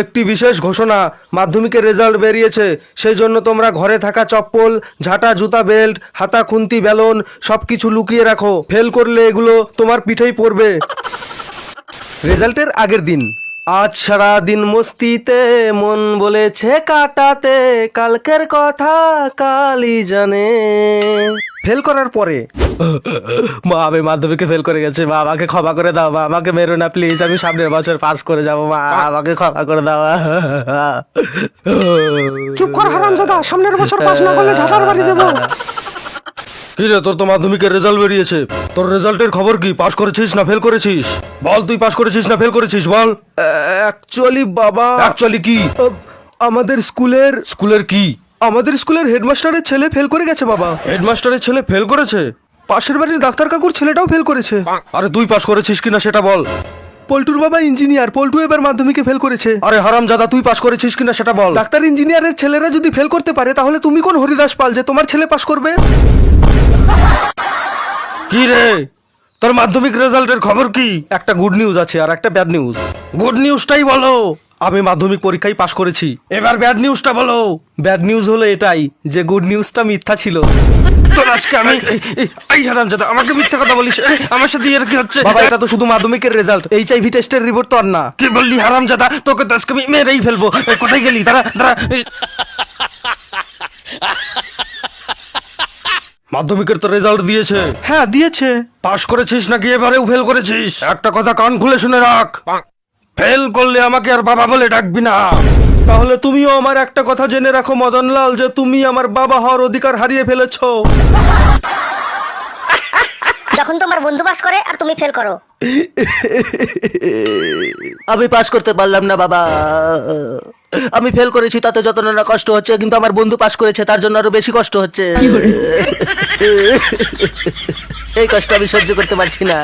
একটি বিশেষ ঘোষণা, মাধ্যমিকের রেজাল্ট বেরিয়েছে। সেই জন্য তোমরা ঘরে থাকা চপ্পল, ঝাঁটা, জুতা, বেল্ট, হাতা, খুন্তি, বেলুন সব কিছু লুকিয়ে রাখো। ফেল করলে এগুলো তোমার পিঠেই পড়বে। রেজাল্টের আগের দিন। আজ সারা দিন মস্তিতে মন বলেছে কাটাতে, কালকের কথা কালই জানে। ফেল করার পরে মা, আমি মাধ্যমিকে ফেল করে গেছে, মা আমাকে ক্ষমা করে দাও, মা আমাকে মেরো না প্লিজ, আমি সামনের বছর পাস করে যাবো, মা আমাকে ক্ষমা করে দাও। চুপ কর হারামজাদা, সামনের বছর পাস না করলে ঝাঁটার বাড়ি দেবো। কি রে, তোর তো মাধ্যমিকের রেজাল্ট বেরিয়েছে, তোর রেজাল্টের খবর কি? পাস করেছিস না ফেল করেছিস? বল, তুই পাস করেছিস না ফেল করেছিস, বল। অ্যাকচুয়ালি বাবা, অ্যাকচুয়ালি কি? আমাদের স্কুলের কি? আমাদের স্কুলের হেডমাস্টারের ছেলে ফেল করে গেছে বাবা। হেডমাস্টারের ছেলে ফেল করেছে? পাশের বাড়ির ডাক্তার কাকুর ছেলেটাও ফেল করেছে। আরে তুই পাস করেছিস কিনা সেটা বল। পল্টুর বাবা ইঞ্জিনিয়ার, পল্টু এবার মাধ্যমিকে ফেল করেছে। আরে হারামজাদা, তুই পাস করেছিস কিনা সেটা বল। ডাক্তার ইঞ্জিনিয়ারের ছেলেরা যদি ফেল করতে পারে, তাহলে তুমি কোন হরিদাস পাল যে তোমার ছেলে পাস করবে? কি রে, তোর মাধ্যমিক রেজাল্টের খবর কি? একটা গুড নিউজ আছে আর একটা ব্যাড নিউজ। গুড নিউজটাই বলো। আমি মাধ্যমিক পরীক্ষায় পাশ করেছি। এবার ব্যাড নিউজটা বলো। ব্যাড নিউজ হলো এটাই যে গুড নিউজটা মিথ্যা ছিল। তোর আজকে আমি এই হারামজাদা, আমাকে মিথ্যা কথা বলিস? আমার সাথে এর কি হচ্ছে? বাবা, এটা তো শুধু মাধ্যমিকের রেজাল্ট, এইচআইভি টেস্টের রিপোর্ট তো আর না। কি বললি হারামজাদা? তোকে তো আজকে আমি মেরেই ফেলবো। কোথায় গেলি? দাঁড়া দাঁড়া। মাধ্যমিকের তো রেজাল্ট দিয়েছে। হ্যাঁ দিয়েছে। পাস করেছিস নাকি এবারেও ফেল করেছিস? একটা কথা কান খুলে শুনে রাখ, ফেল করলে আমাকে আর বাবা বলে ডাকবি না। তাহলে তুমিও আমার একটা কথা জেনে রাখো মদনলাল, যে তুমি আমার বাবা হওয়ার অধিকার হারিয়ে ফেলেছো। যখন তোমার বন্ধু পাস করে আর তুমি ফেল করো। আমি পাস করতে পারলাম না বাবা। আমি ফেল করেছি, তাতে যত না কষ্ট হচ্ছে, কিন্তু আমার বন্ধু পাস করেছে, তার জন্য আরো বেশি কষ্ট হচ্ছে। এই কষ্ট আমি সহ্য করতে পারছি না।